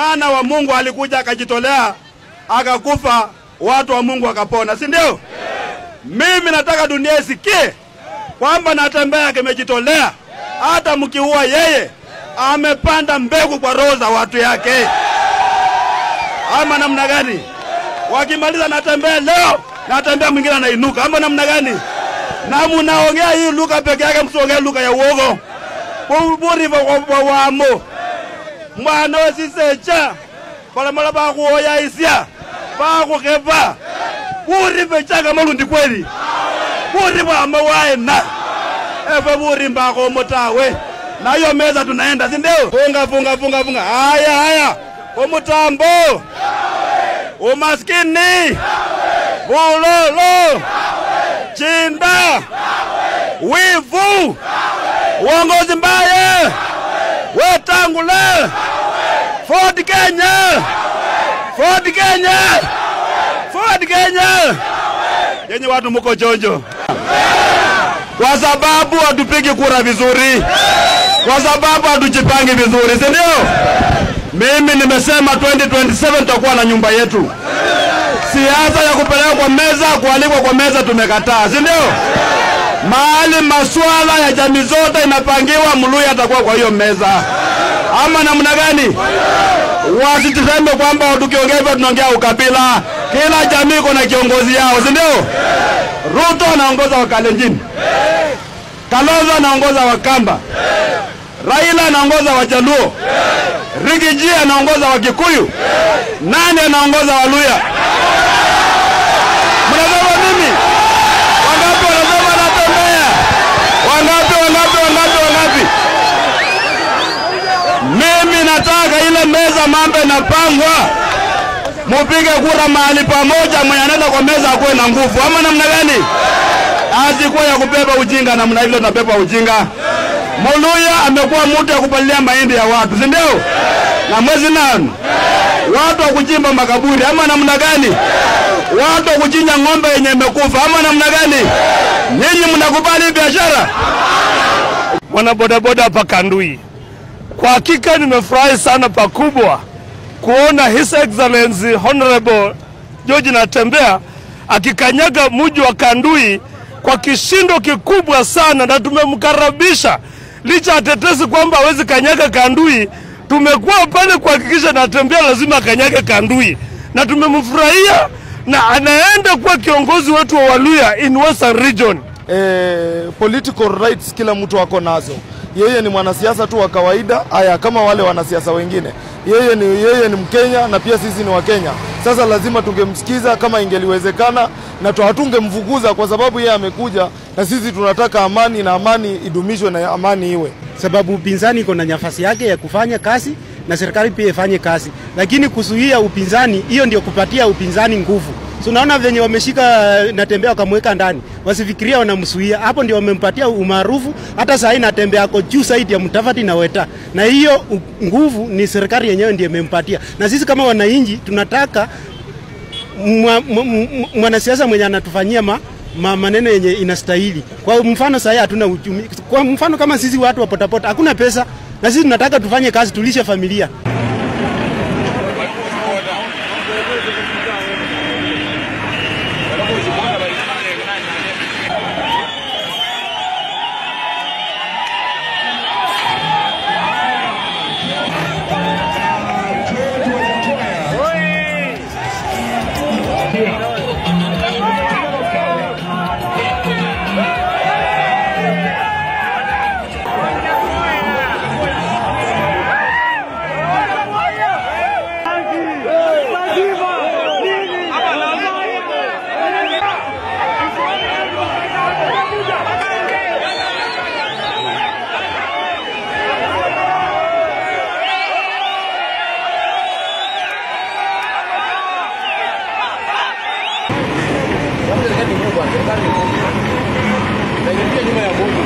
Mwana wa Mungu alikuja akajitolea, akakufa, watu wa Mungu wakapona, si ndio? Mimi nataka dunia isikie kwamba Natembeya kimejitolea. Hata mkiua yeye, amepanda mbegu kwa roho za watu yake. Ama namna gani? Wakimaliza Natembeya leo, Natembeya mwingine anainuka. Ama namna gani? Na mnaongea hii lugha peke yake, msiongee lugha ya uongo. Buri wa wamo. Mwana wasisecha. Pala mala ba kuoya isia. Ba kukeva. Buri becha kama lundi kweli. Buri wa mawaena. Efe buri mbako motawe. Na hiyo meza tunaenda, si ndio? Funga. Haya. Umutambo. Umaskini. Bulolo. Chinda. Wivu. Uongozi mbaya. Wetangula. Ford Kenya. Yenye watu mko jonjo. Kwa sababu hatupigi kura vizuri. Kwa sababu hatujipangi vizuri, si ndio? Mimi nimesema 2027 tutakuwa na nyumba yetu. Siasa ya kupeleka kwa meza, kualikwa kwa meza tumekataa, si ndio? Mahali masuala ya jamii zote inapangiwa, Mluya atakuwa kwa hiyo meza. Ama namna gani? Wasituseme kwamba tukiongea hivyo tunaongea ukabila. Kila jamii iko na kiongozi yao, si ndio? Ruto anaongoza wa Kalenjin. Kalonzo anaongoza wa Kamba. Raila anaongoza wa Jaluo. Rigiji anaongoza wa Kikuyu. Nani anaongoza wa Luya? Mnasema mimi? Wangapi wanasema Natembeya? Wangapi? Mimi nataka ile meza mambo inapangwa. Mupige kura mahali pamoja, mwenye anaenda kwa meza akuwe na nguvu. Ama namna gani? Asikuwa ya kubeba ujinga namna hivyo tunabeba ujinga. Muluya amekuwa mtu ya kupalilia mahindi ya watu, si ndio? Na mwezi nani? Watu wa kuchimba makaburi. Ama namna gani? Watu wa kuchinja ng'ombe yenye imekufa. Ama namna gani? Nyinyi mnakubali biashara? Mwana bodaboda hapa Kandui. Kwa hakika nimefurahi sana pakubwa kuona His Excellency Honorable George Natembeya akikanyaga mji wa Kandui kwa kishindo kikubwa sana, na tumemkaribisha. Licha atetesi kwamba hawezi kanyaga Kandui, tumekuwa pale kuhakikisha Natembeya lazima kanyaga Kandui, na tumemfurahia na anaenda kuwa kiongozi wetu wa Waluya in Western Region. Political rights kila mtu wako nazo. Yeye ni mwanasiasa tu wa kawaida, haya kama wale wanasiasa wengine. Yeye ni Mkenya na pia sisi ni Wakenya. Sasa lazima tungemsikiza kama ingeliwezekana, na hatungemfukuza kwa sababu yeye amekuja, na sisi tunataka amani, na amani idumishwe na amani iwe. Sababu upinzani iko na nafasi yake ya kufanya kazi na serikali pia ifanye kazi. Lakini kuzuia upinzani, hiyo ndio kupatia upinzani nguvu. Tunaona venye wameshika Natembeya wakamweka ndani. Wasifikiria wanamsuia. Hapo ndio wamempatia umaarufu. Hata sasa Natembeya ako juu zaidi ya Mutavati na Weta. Na hiyo nguvu ni serikali yenyewe ndiye imempatia. Na sisi kama wananchi tunataka mwanasiasa mwenye anatufanyia maneno yenye inastahili. Kwa mfano sasa hatuna uchumi. Kwa mfano kama sisi watu wa potapota hakuna pesa, na sisi tunataka tufanye kazi tulishe familia. Nyuma ya Mungu.